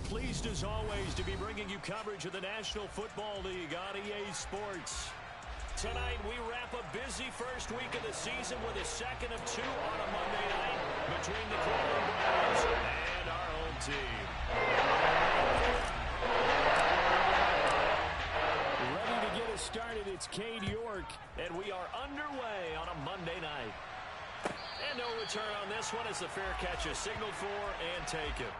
Pleased as always to be bringing you coverage of the National Football League on EA Sports. Tonight we wrap a busy first week of the season with a second of two on a Monday night between the Cleveland Browns and our home team. Ready to get us started, it's Cade York, and we are underway on a Monday night. And no return on this one as the fair catch is signaled for and taken.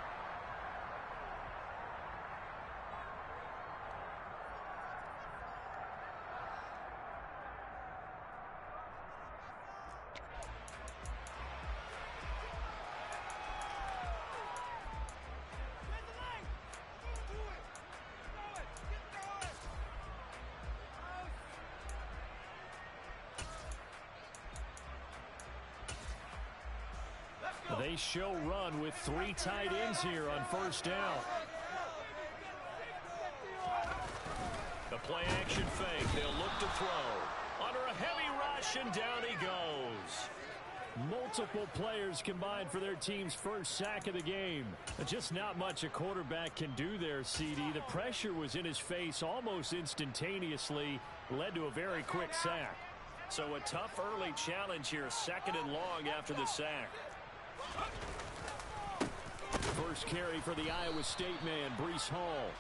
They show run with three tight ends here on first down. The play action fake. They'll look to throw. Under a heavy rush, and down he goes. Multiple players combined for their team's first sack of the game. Just not much a quarterback can do there, CD. The pressure was in his face almost instantaneously. Led to a very quick sack. So a tough early challenge here, second and long after the sack. First carry for the Iowa State man, Breece Hall.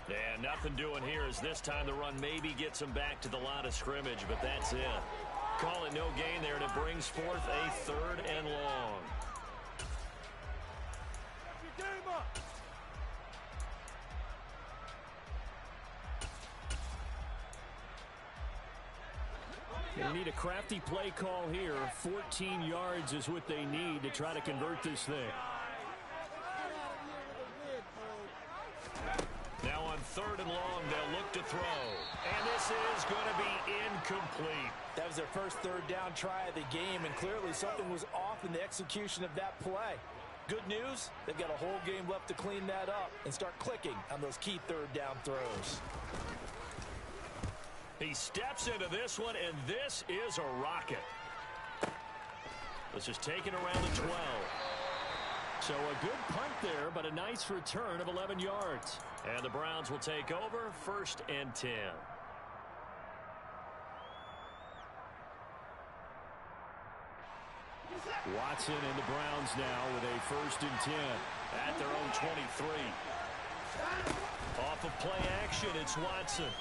And nothing doing here as this time the run maybe gets him back to the line of scrimmage, but that's it. Call it no gain there, and it brings forth a third and long. They need a crafty play call here. 14 yards is what they need to try to convert this thing. Now on third and long, they'll look to throw. And this is going to be incomplete. That was their first third down try of the game, and clearly something was off in the execution of that play. Good news, they've got a whole game left to clean that up and start clicking on those key third down throws. He steps into this one, and this is a rocket. This is taken around the 12. So a good punt there, but a nice return of 11 yards. And the Browns will take over, 1st and 10. Watson and the Browns now with a 1st and 10 at their own 23. Off of play action, it's Watson.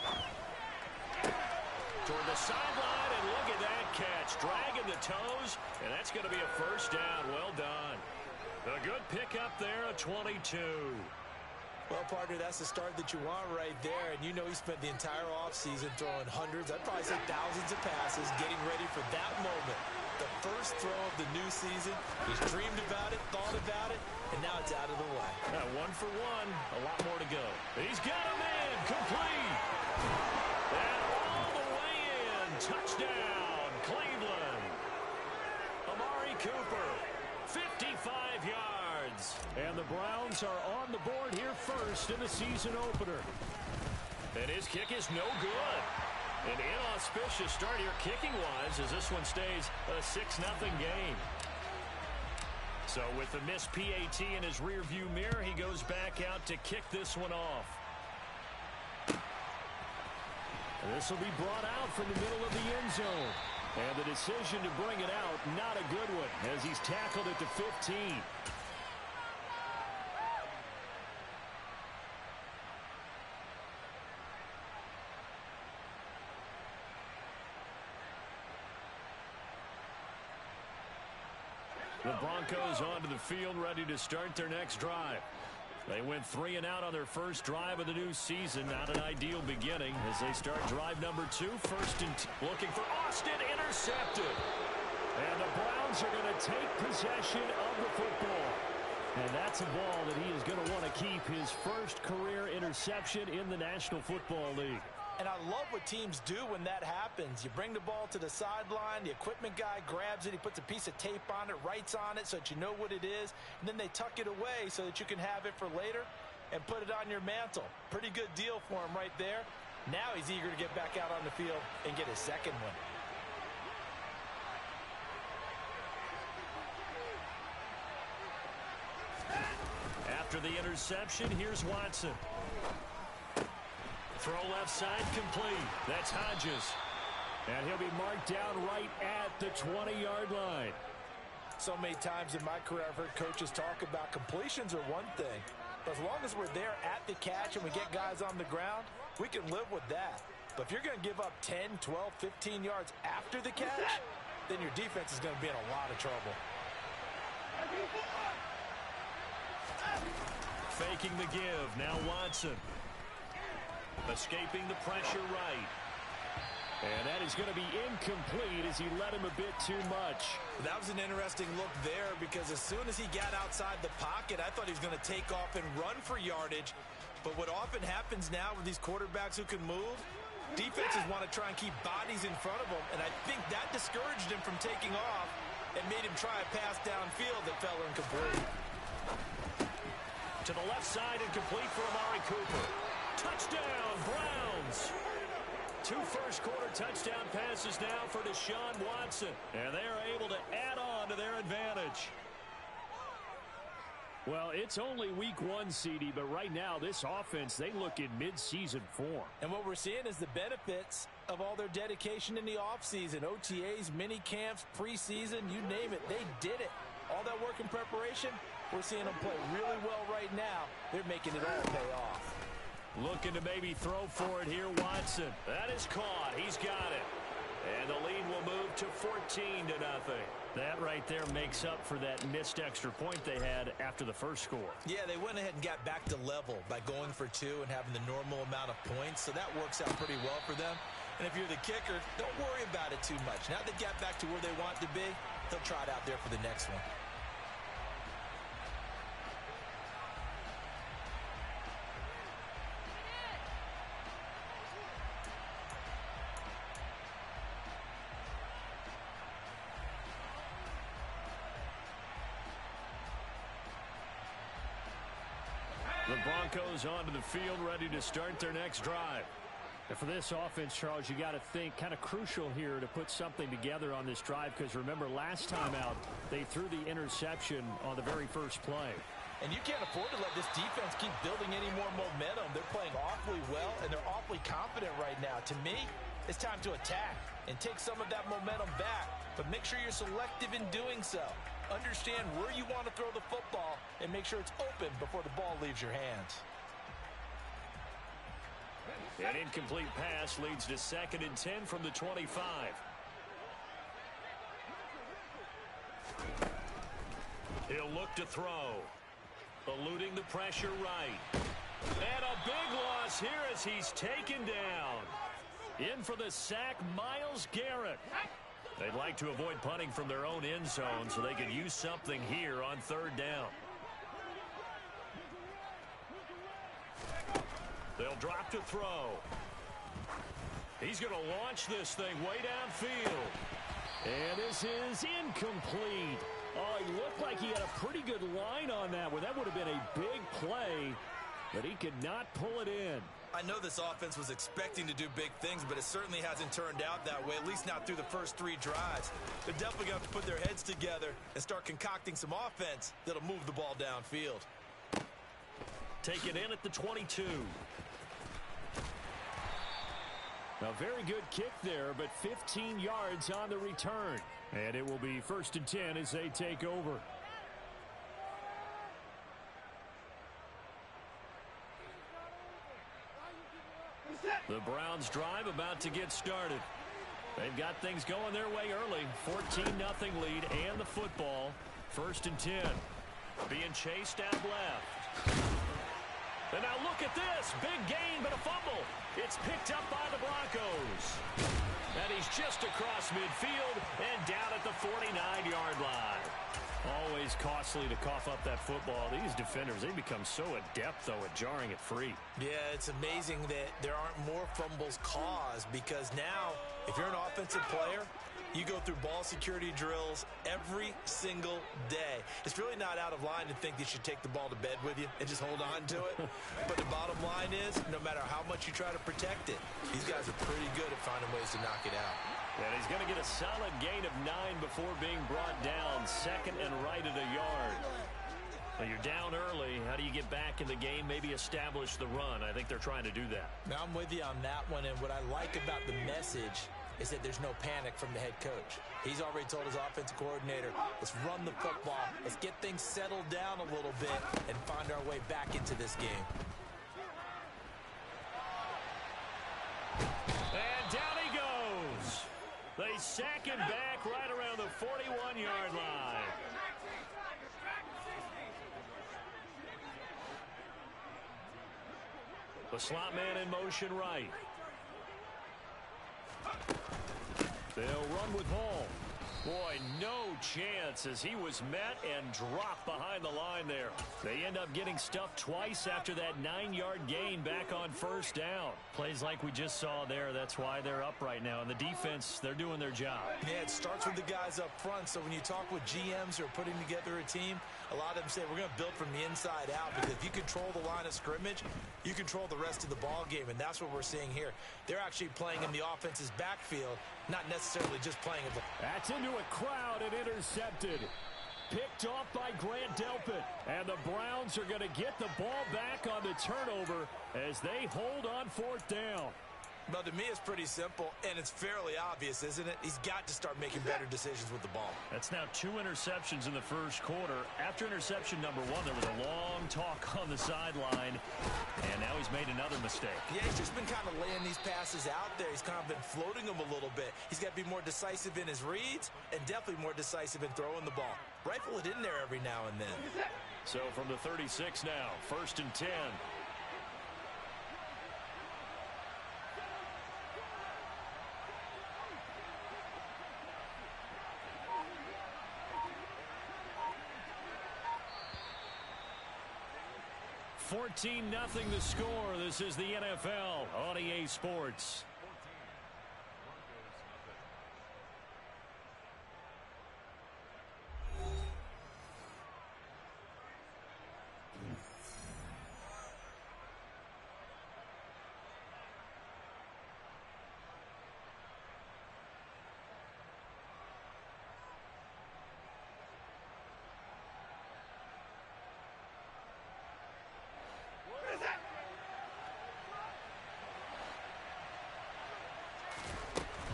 Toward the sideline, and look at that catch. Dragging the toes, and that's going to be a first down. Well done. A good pickup there, a 22. Well, partner, that's the start that you want right there, and you know he spent the entire offseason throwing hundreds, I'd probably say thousands of passes, getting ready for that moment. The first throw of the new season. He's dreamed about it, thought about it, and now it's out of the way. 1 for 1, a lot more to go. He's got a man, complete. And all the way in, touchdown, Cleveland. Amari Cooper, 55 yards. And the Browns are on the board here first in the season opener. And his kick is no good. An inauspicious start here kicking-wise as this one stays a 6-0 game. So with the missed PAT in his rearview mirror, he goes back out to kick this one off. And this will be brought out from the middle of the end zone. And the decision to bring it out, not a good one, as he's tackled at the 15. The Broncos onto the field, ready to start their next drive. They went 3 and out on their first drive of the new season. Not an ideal beginning as they start drive number 2. 1st and 10. Looking for Austin, intercepted. And the Browns are going to take possession of the football. And that's a ball that he is going to want to keep, his first career interception in the National Football League. And I love what teams do when that happens. You bring the ball to the sideline, the equipment guy grabs it, he puts a piece of tape on it, writes on it so that you know what it is, and then they tuck it away so that you can have it for later and put it on your mantle. Pretty good deal for him right there. Now he's eager to get back out on the field and get his second one. After the interception, here's Watson. Throw left side complete. That's Hodges. And he'll be marked down right at the 20-yard line. So many times in my career, I've heard coaches talk about completions are one thing. But as long as we're there at the catch and we get guys on the ground, we can live with that. But if you're going to give up 10, 12, 15 yards after the catch, then your defense is going to be in a lot of trouble. Faking the give. Now Watson. Escaping the pressure right. And that is going to be incomplete as he let him a bit too much. That was an interesting look there because as soon as he got outside the pocket, I thought he was going to take off and run for yardage. But what often happens now with these quarterbacks who can move, defenses want to try and keep bodies in front of them, and I think that discouraged him from taking off and made him try a pass downfield that fell incomplete. To the left side and complete for Amari Cooper. Touchdown, Browns! 2 first-quarter touchdown passes now for Deshaun Watson, and they're able to add on to their advantage. Well, it's only week 1, CD, but right now this offense, they look in mid-season form. And what we're seeing is the benefits of all their dedication in the offseason, OTAs, mini camps, preseason, you name it, they did it. All that work in preparation, we're seeing them play really well right now. They're making it all pay off. Looking to maybe throw for it here, Watson. That is caught. He's got it. And the lead will move to 14-0. That right there makes up for that missed extra point they had after the first score. Yeah, they went ahead and got back to level by going for 2 and having the normal amount of points, so that works out pretty well for them. And if you're the kicker, don't worry about it too much. Now they got back to where they want to be, they'll try it out there for the next one. The Broncos onto the field, ready to start their next drive. And for this offense, Charles, you got to think kind of crucial here to put something together on this drive because remember last time out they threw the interception on the very first play. And you can't afford to let this defense keep building any more momentum. They're playing awfully well and they're awfully confident right now. To me, it's time to attack and take some of that momentum back, but make sure you're selective in doing so. Understand where you want to throw the football and make sure it's open before the ball leaves your hands. An incomplete pass leads to 2nd and 10 from the 25. He'll look to throw. Eluding the pressure right. And a big loss here as he's taken down. In for the sack, Myles Garrett. They'd like to avoid punting from their own end zone so they can use something here on 3rd down. They'll drop to throw. He's going to launch this thing way downfield. And this is incomplete. Oh, he looked like he had a pretty good line on that one. That would have been a big play, but he could not pull it in. I know this offense was expecting to do big things, but it certainly hasn't turned out that way, at least not through the first 3 drives. They're definitely going to have to put their heads together and start concocting some offense that'll move the ball downfield. Take it in at the 22. A very good kick there, but 15 yards on the return. And it will be 1st and 10 as they take over. The Browns drive about to get started. They've got things going their way early. 14-0 lead and the football. 1st and 10. Being chased out left. And now look at this. Big gain, but a fumble. It's picked up by the Broncos. And he's just across midfield and down at the 49-yard line. Always costly to cough up that football. These defenders, they become so adept, though, at jarring it free. Yeah, it's amazing that there aren't more fumbles caused because now, if you're an offensive player, you go through ball security drills every single day. It's really not out of line to think you should take the ball to bed with you and just hold on to it. But the bottom line is, no matter how much you try to protect it, these guys are pretty good at finding ways to knock it out. And he's going to get a solid gain of 9 before being brought down. 2nd and right at a yard. Well, you're down early. How do you get back in the game, maybe establish the run? I think they're trying to do that. Now, I'm with you on that one, and what I like about the message is that there's no panic from the head coach. He's already told his offensive coordinator, let's run the football, let's get things settled down a little bit and find our way back into this game. And down he goes. They sack him back right around the 41-yard line. The slot man in motion right. They'll run with Hall. Boy, no chance as he was met and dropped behind the line there. They end up getting stuffed twice after that 9-yard gain back on first down. Plays like we just saw there. That's why they're up right now. And the defense, they're doing their job. Yeah, it starts with the guys up front. So when you talk with GMs who are putting together a team, a lot of them say we're going to build from the inside out, because if you control the line of scrimmage, you control the rest of the ball game, and that's what we're seeing here. They're actually playing in the offense's backfield, not necessarily just playing it. That's into a crowd and intercepted. Picked off by Grant Delpit. And the Browns are going to get the ball back on the turnover as they hold on fourth down. But to me, it's pretty simple, and it's fairly obvious, isn't it? He's got to start making better decisions with the ball. That's now 2 interceptions in the first quarter. After interception number 1, there was a long talk on the sideline, and now he's made another mistake. Yeah, he's just been kind of laying these passes out there. He's kind of been floating them a little bit. He's got to be more decisive in his reads and definitely more decisive in throwing the ball. Rifle it in there every now and then. So from the 36 now, 1st and 10. $14-0 the score. This is the NFL on EA Sports.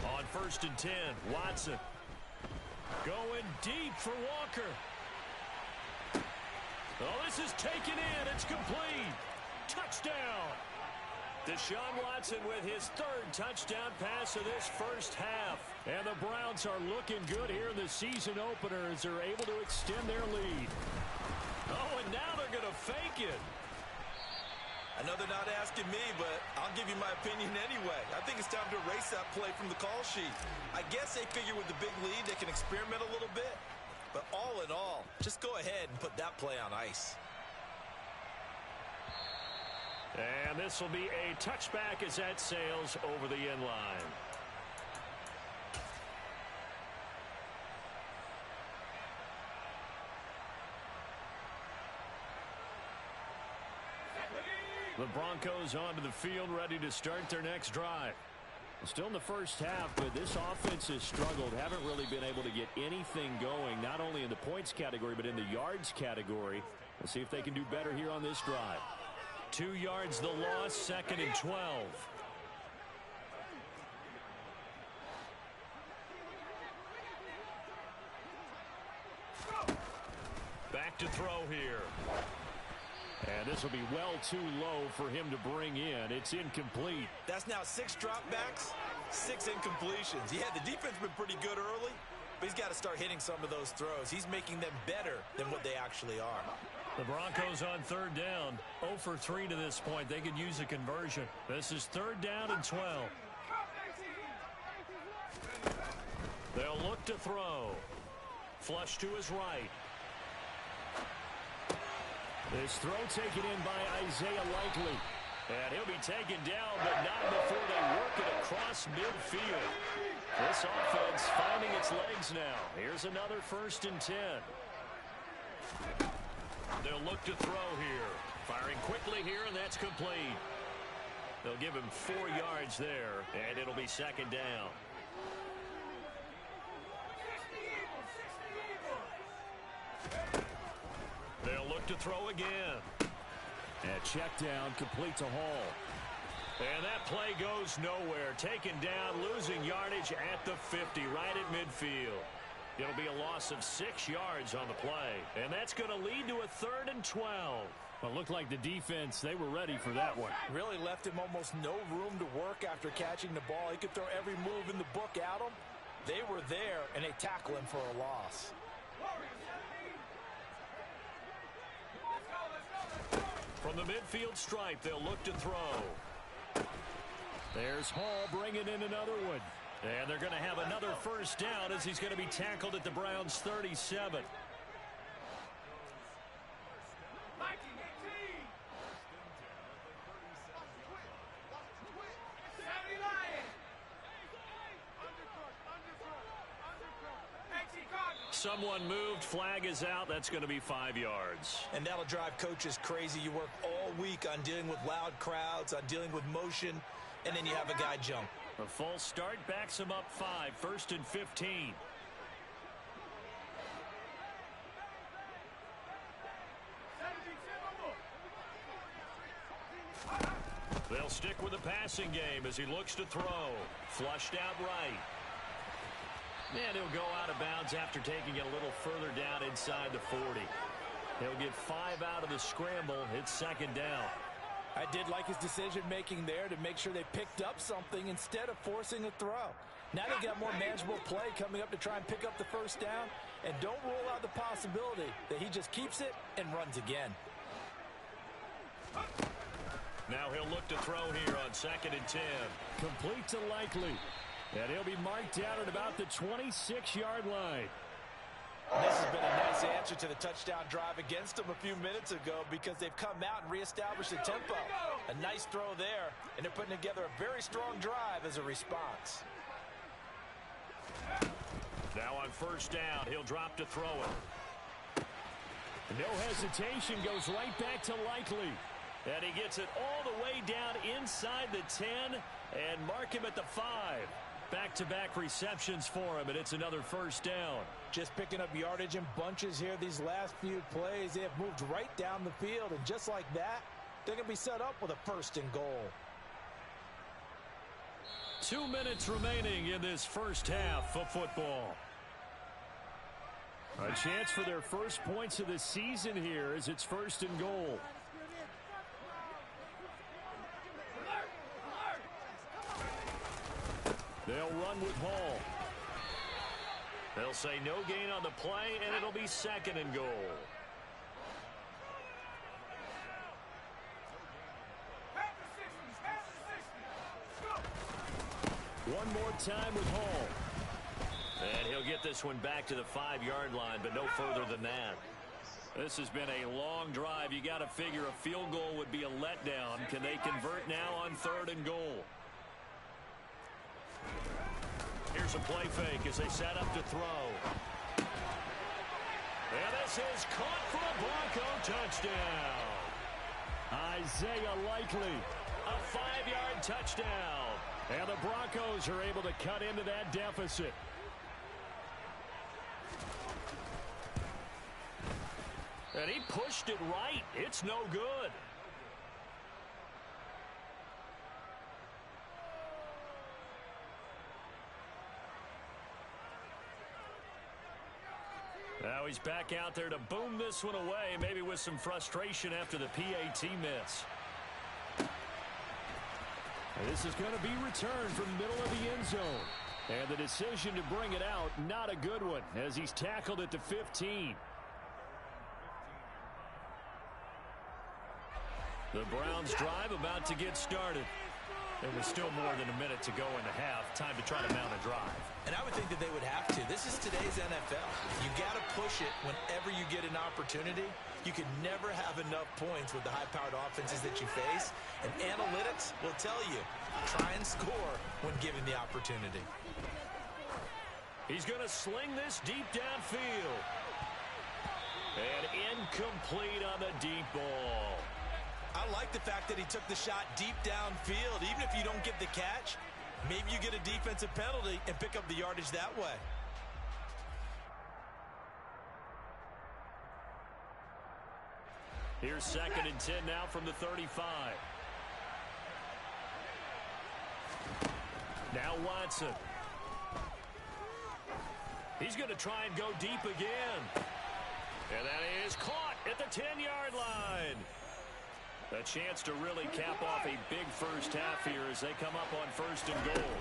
On 1st and 10, Watson going deep for Walker. Oh, this is taken in. It's complete. Touchdown. Deshaun Watson with his 3rd touchdown pass of this first half. And the Browns are looking good here in the season opener as they're able to extend their lead. Oh, and now they're going to fake it. I know they're not asking me, but I'll give you my opinion anyway. I think it's time to erase that play from the call sheet. I guess they figure with the big lead they can experiment a little bit. But all in all, just go ahead and put that play on ice. And this will be a touchback as that sails over the end line. The Broncos onto the field, ready to start their next drive. Still in the first half, but this offense has struggled. Haven't really been able to get anything going, not only in the points category, but in the yards category. We'll see if they can do better here on this drive. 2 yards the loss, 2nd and 12. Back to throw here. And this will be well too low for him to bring in. It's incomplete. That's now 6 dropbacks, 6 incompletions. Yeah, the defense has been pretty good early, but he's got to start hitting some of those throws. He's making them better than what they actually are. The Broncos on 3rd down. 0 for 3 to this point. They could use a conversion. This is 3rd down and 12. They'll look to throw. Flush to his right. This throw taken in by Isaiah Likely. And he'll be taken down, but not before they work it across midfield. This offense finding its legs now. Here's another 1st and 10. They'll look to throw here. Firing quickly here, and that's complete. They'll give him 4 yards there, and it'll be 2nd down. They'll look look to throw again. And check down, complete to Hall. And that play goes nowhere. Taken down, losing yardage at the 50, right at midfield. It'll be a loss of 6 yards on the play. And that's going to lead to a 3rd and 12. Well, it looked like the defense, they were ready for that one. Really left him almost no room to work after catching the ball. He could throw every move in the book at him. They were there, and they tackle him for a loss. From the midfield stripe, they'll look to throw. There's Hall bringing in another one. And they're going to have another first down as he's going to be tackled at the Browns' 37. Someone moved. Flag is out. That's going to be 5 yards. And that'll drive coaches crazy. You work all week on dealing with loud crowds, on dealing with motion, and then you have a guy jump. A false start backs him up 5. 1st and 15. They'll stick with the passing game as he looks to throw. Flushed out right. And he'll go out of bounds after taking it a little further down inside the 40. He'll get 5 out of the scramble. It's 2nd down. I did like his decision-making there to make sure they picked up something instead of forcing a throw. Now they got more manageable play coming up to try and pick up the first down. And don't rule out the possibility that he just keeps it and runs again. Now he'll look to throw here on 2nd and 10. Complete to Likely. And he'll be marked down at about the 26-yard line. This has been a nice answer to the touchdown drive against them a few minutes ago because they've come out and reestablished the tempo. A nice throw there, and they're putting together a very strong drive as a response. Now on 1st down, he'll drop to throw it. No hesitation, goes right back to Likely. And he gets it all the way down inside the 10 and mark him at the 5. Back-to-back receptions for him, and it's another 1st down. Just picking up yardage in bunches here these last few plays. They have moved right down the field, and just like that, they're going to be set up with a 1st and goal. 2 minutes remaining in this first half of football. A chance for their first points of the season here as it's 1st and goal. They'll run with Hall. They'll say no gain on the play, and it'll be 2nd and goal. One more time with Hall. And he'll get this one back to the 5-yard line, but no further than that. This has been a long drive. You got to figure a field goal would be a letdown. Can they convert now on 3rd and goal? Here's a play fake as they set up to throw. And this is caught for a Bronco touchdown. Isaiah Likely. A 5-yard touchdown. And the Broncos are able to cut into that deficit. And he pushed it right. It's no good. Now he's back out there to boom this one away, maybe with some frustration after the PAT miss. And this is going to be returned from the middle of the end zone. And the decision to bring it out, not a good one, as he's tackled at the 15. The Browns drive about to get started. There was still more than a minute to go in the half. Time to try to mount a drive. And I would think that they would have to. This is today's NFL. You got to push it whenever you get an opportunity. You can never have enough points with the high-powered offenses that you face. And analytics will tell you, try and score when given the opportunity. He's going to sling this deep downfield. And incomplete on the deep ball. I like the fact that he took the shot deep downfield. Even if you don't get the catch, maybe you get a defensive penalty and pick up the yardage that way. Here's 2nd and 10 now from the 35. Now Watson. He's going to try and go deep again. And that is caught at the 10-yard line. A chance to really cap off a big first half here as they come up on 1st and goal.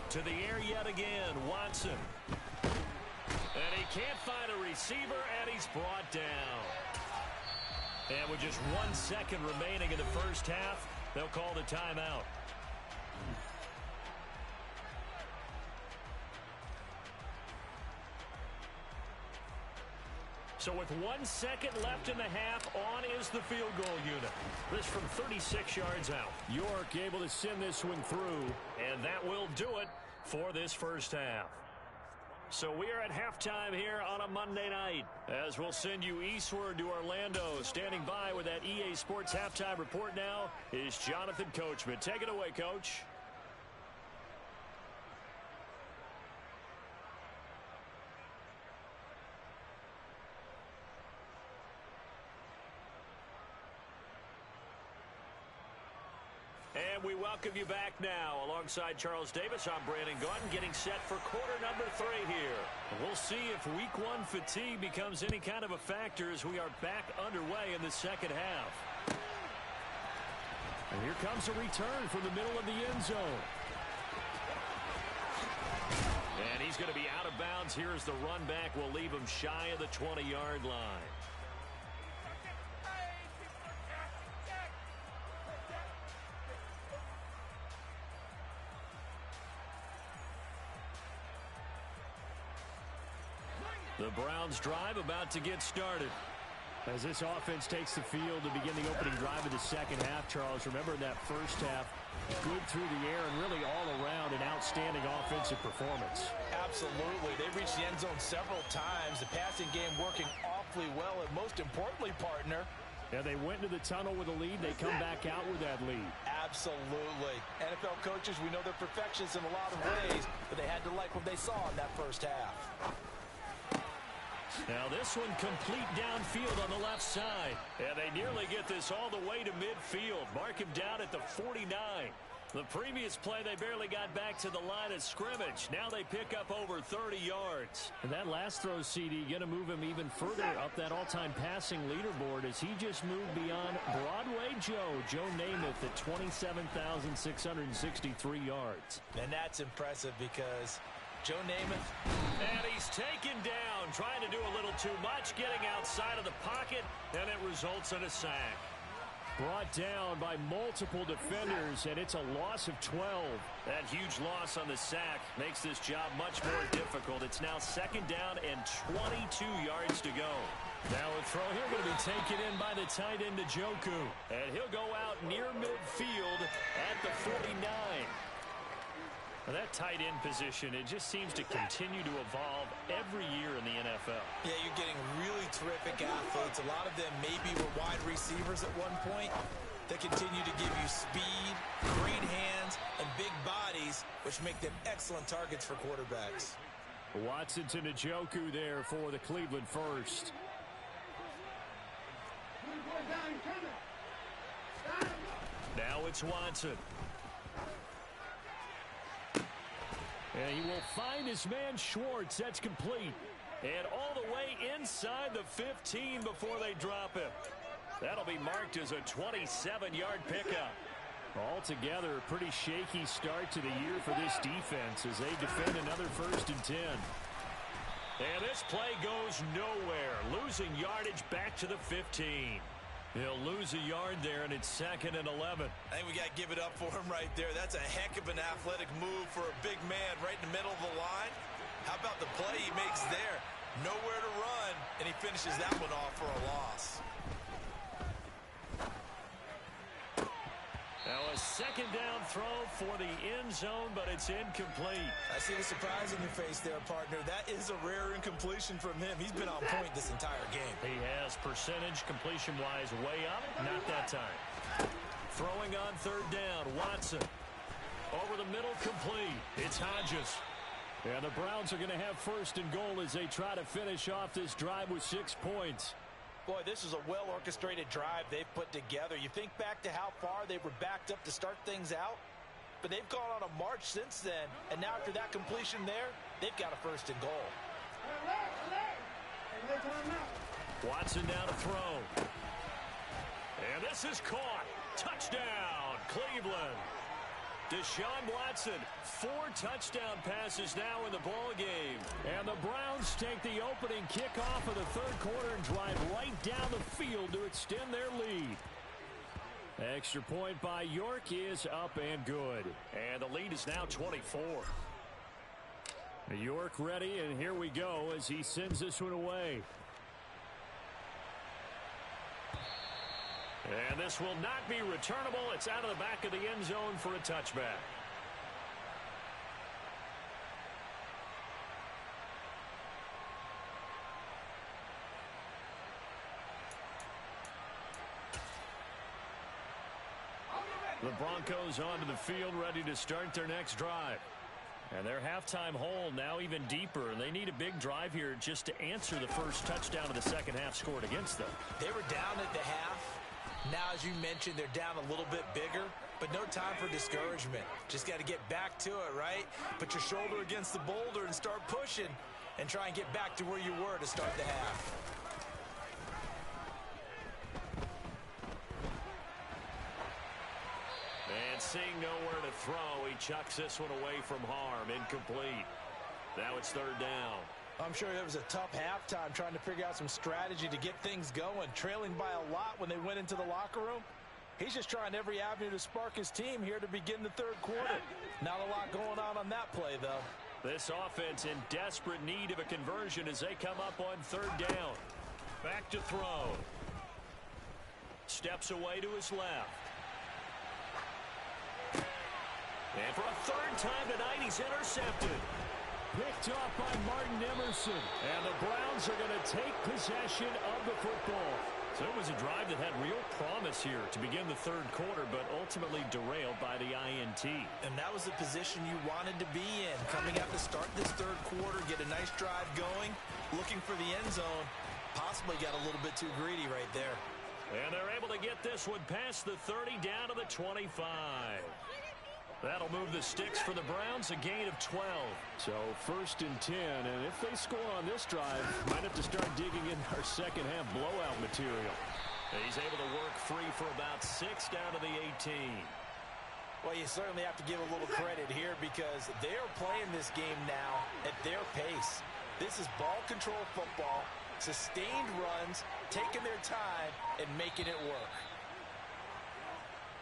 To the air yet again, Watson. And he can't find a receiver, and he's brought down. And with just 1 second remaining in the first half, they'll call the timeout. So with 1 second left in the half, on is the field goal unit. This from 36 yards out. York able to send this one through, and that will do it for this first half. So we are at halftime here on a Monday night, as we'll send you eastward to Orlando. Standing by with that EA Sports halftime report now is Jonathan Coachman. Take it away, Coach. And we welcome you back now. Alongside Charles Davis, I'm Brandon Gaudin, getting set for quarter number 3 here. We'll see if week 1 fatigue becomes any kind of a factor as we are back underway in the second half. And here comes a return from the middle of the end zone. And he's going to be out of bounds here as the run back will leave him shy of the 20-yard line. The Browns drive about to get started. As this offense takes the field to begin the opening drive of the second half, Charles, remember in that first half, good through the air and really all around an outstanding offensive performance. Absolutely. They reached the end zone several times. The passing game working awfully well, and most importantly, partner, yeah, they went into the tunnel with a lead. They come back out with that lead. Absolutely. NFL coaches, we know they're perfectionists in a lot of ways, but they had to like what they saw in that first half. Now this one complete downfield on the left side. And they nearly get this all the way to midfield. Mark him down at the 49. The previous play, they barely got back to the line of scrimmage. Now they pick up over 30 yards. And that last throw, CD, going to move him even further up that all-time passing leaderboard as he just moved beyond Broadway Joe Namath at 27,663 yards. And that's impressive because Joe Namath, and he's taken down, trying to do a little too much, getting outside of the pocket, and it results in a sack. Brought down by multiple defenders, and it's a loss of 12. That huge loss on the sack makes this job much more difficult. It's now 2nd down and 22 yards to go. Now a throw here going to be taken in by the tight end Njoku, and he'll go out near midfield at the 49. That tight end position, it just seems to continue to evolve every year in the NFL. Yeah, you're getting really terrific athletes. A lot of them maybe were wide receivers at one point. They continue to give you speed, great hands, and big bodies, which make them excellent targets for quarterbacks. Watson to Njoku there for the Cleveland first. Now it's Watson. And he will find his man Schwartz. That's complete. And all the way inside the 15 before they drop him. That'll be marked as a 27-yard pickup. Altogether, a pretty shaky start to the year for this defense as they defend another 1st and 10. And this play goes nowhere. Losing yardage back to the 15. He'll lose a yard there, and it's 2nd and 11. I think we got to give it up for him right there. That's a heck of an athletic move for a big man right in the middle of the line. How about the play he makes there? Nowhere to run, and he finishes that one off for a loss. Now a 2nd down throw for the end zone, but it's incomplete. I see the surprise on your face there, partner. That is a rare incompletion from him. He's been on point this entire game. He has percentage completion-wise way up. Not that time. Throwing on 3rd down, Watson. Over the middle, complete. It's Hodges. And the Browns are going to have 1st and goal as they try to finish off this drive with 6 points. Boy, this is a well-orchestrated drive they've put together. You think back to how far they were backed up to start things out, but they've gone on a march since then, and now after that completion there, they've got a first and goal. Watson down to throw. And this is caught. Touchdown, Cleveland. Deshaun Watson, 4 touchdown passes now in the ball game. And the Browns take the opening kickoff of the third quarter and drive right down the field to extend their lead. Extra point by York is up and good. And the lead is now 24. York ready, and here we go as he sends this one away. And this will not be returnable. It's out of the back of the end zone for a touchback. The Broncos onto the field, ready to start their next drive. And their halftime hole now even deeper. They need a big drive here just to answer the first touchdown of the second half scored against them. They were down at the half. Now, as you mentioned, they're down a little bit bigger, but no time for discouragement. Just got to get back to it, right? Put your shoulder against the boulder and start pushing and try and get back to where you were to start the half. And seeing nowhere to throw, he chucks this one away from harm. Incomplete. Now it's third down. I'm sure it was a tough halftime trying to figure out some strategy to get things going. Trailing by a lot when they went into the locker room. He's just trying every avenue to spark his team here to begin the third quarter. Not a lot going on that play, though. This offense in desperate need of a conversion as they come up on third down. Back to throw. Steps away to his left. And for a third time tonight, he's intercepted. Picked off by Martin Emerson. And the Browns are going to take possession of the football. So it was a drive that had real promise here to begin the third quarter, but ultimately derailed by the INT. And that was the position you wanted to be in. Coming out to start this third quarter, get a nice drive going, looking for the end zone. Possibly got a little bit too greedy right there. And they're able to get this one past the 30 down to the 25. That'll move the sticks for the Browns, a gain of 12. So first and 10, and if they score on this drive, might have to start digging in our second half blowout material. He's able to work free for about 6 down to the 18. Well, you certainly have to give a little credit here because they're playing this game now at their pace. This is ball control football, sustained runs, taking their time, and making it work.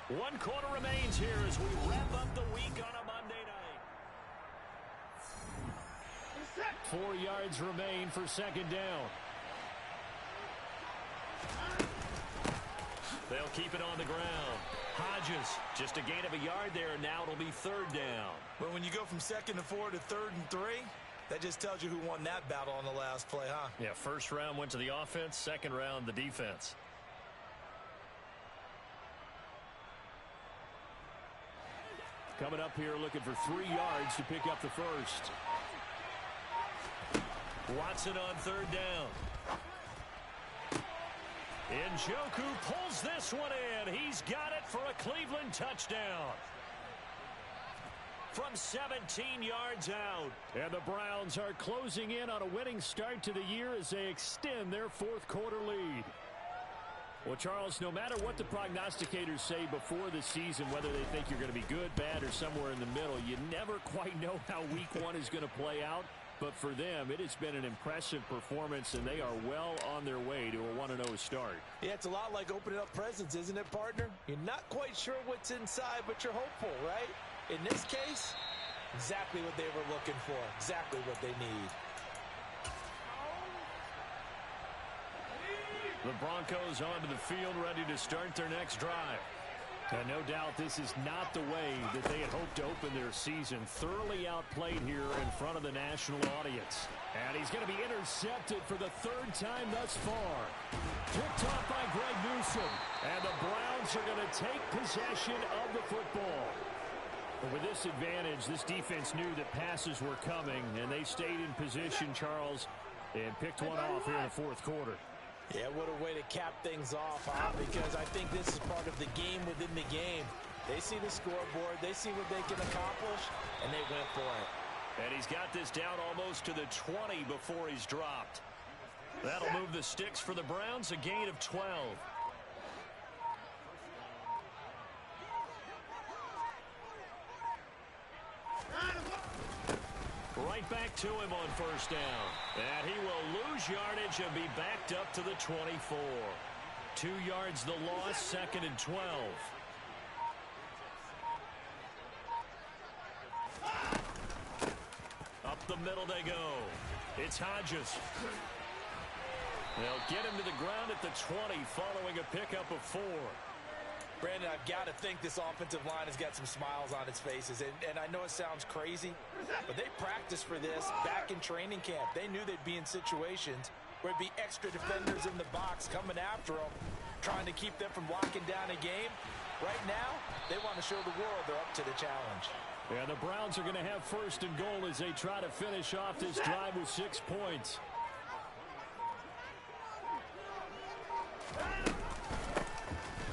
1 quarter remains here as we wrap up the week on a Monday night. 4 yards remain for second down. They'll keep it on the ground. Hodges, just a gain of a yard there, and now it'll be third down. But when you go from 2nd and 4 to 3rd and 3, that just tells you who won that battle on the last play, huh? Yeah, first round went to the offense, second round the defense. Coming up here looking for 3 yards to pick up the first. Watson on third down. Njoku pulls this one in. He's got it for a Cleveland touchdown. From 17 yards out. And the Browns are closing in on a winning start to the year as they extend their fourth quarter lead. Well, Charles, no matter what the prognosticators say before the season, whether they think you're going to be good, bad, or somewhere in the middle, you never quite know how week 1 is going to play out. But for them, it has been an impressive performance, and they are well on their way to a 1-0 start. Yeah, it's a lot like opening up presents, isn't it, partner? You're not quite sure what's inside, but you're hopeful, right? In this case, exactly what they were looking for, exactly what they need. The Broncos onto the field, ready to start their next drive. And no doubt this is not the way that they had hoped to open their season. Thoroughly outplayed here in front of the national audience. And he's going to be intercepted for the 3rd time thus far. Picked off by Greg Newsome. And the Browns are going to take possession of the football. But with this advantage, this defense knew that passes were coming, and they stayed in position, Charles, and picked one off here in the 4th quarter. Yeah, what a way to cap things off, huh? Because I think this is part of the game within the game. They see the scoreboard, they see what they can accomplish, and they went for it. And he's got this down almost to the 20 before he's dropped. That'll move the sticks for the Browns, a gain of 12. Right back to him on first down. And he will lose yardage and be backed up to the 24. 2 yards the loss, 2nd and 12. Up the middle they go. It's Hodges. They'll get him to the ground at the 20 following a pickup of 4. Brandon, I've got to think this offensive line has got some smiles on its faces. And I know it sounds crazy, but they practiced for this back in training camp. They knew they'd be in situations where it'd be extra defenders in the box coming after them, trying to keep them from locking down a game. Right now, they want to show the world they're up to the challenge. Yeah, the Browns are going to have 1st and goal as they try to finish off this drive with 6 points.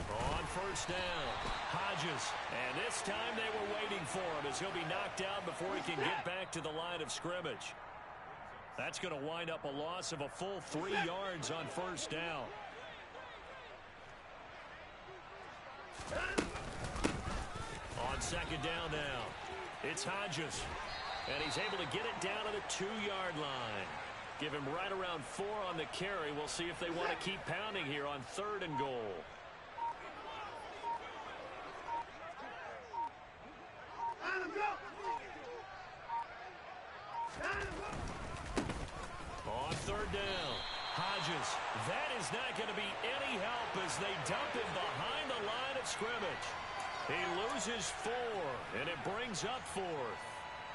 On first down, Hodges. And this time they were waiting for him as he'll be knocked down before he can get back to the line of scrimmage. That's going to wind up a loss of a full 3 yards on first down. On 2nd down now, it's Hodges. And he's able to get it down to the 2-yard line. Give him right around 4 on the carry. We'll see if they want to keep pounding here on 3rd and goal. On 3rd down, Hodges. That is not going to be any help as they dump him behind the line of scrimmage. He loses 4, and it brings up 4th.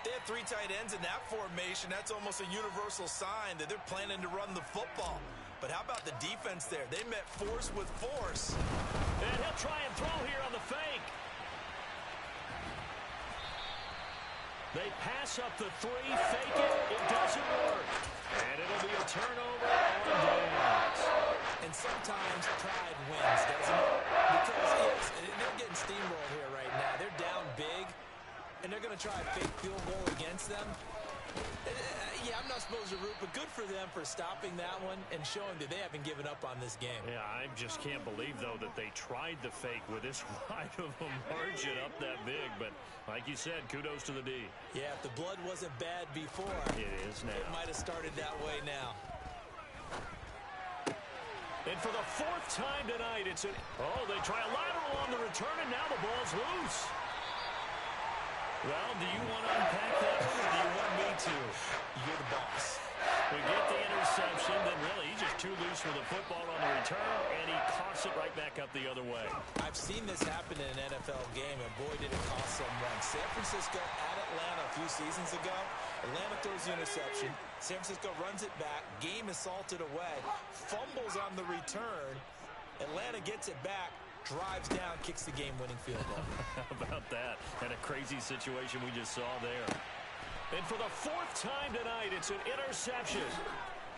They have 3 tight ends in that formation. That's almost a universal sign that they're planning to run the football. But how about the defense there? They met force with force. And he'll try and throw here on the fake. They pass up the 3, fake it. It doesn't work. And it'll be a turnover on downs. And sometimes pride wins, doesn't it? Because yes, they're getting steamrolled here right now. They're down big, and they're going to try a fake field goal against them. Yeah, I'm not supposed to root, but good for them for stopping that one and showing that they haven't given up on this game. Yeah, I just can't believe, though, that they tried the fake with this wide of a margin up that big. But like you said, kudos to the D. Yeah, if the blood wasn't bad before, it is now. It might have started that way now. And for the 4th time tonight, they try a lateral on the return, and now the ball's loose. Well, do you want to unpack that one, or do you want me to? You're the boss. We get the interception, then really he's just too loose with the football on the return, and he coughs it right back up the other way. I've seen this happen in an NFL game, and boy, did it cost someone. San Francisco at Atlanta a few seasons ago. Atlanta throws the interception. San Francisco runs it back. Game is salted away. Fumbles on the return. Atlanta gets it back. Drives down, kicks the game-winning field goal. How about that? And a crazy situation we just saw there. And for the 4th time tonight, it's an interception.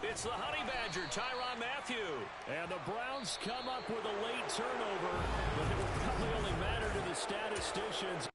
It's the Honey Badger, Tyrann Mathieu. And the Browns come up with a late turnover, but it will probably only matter to the statisticians.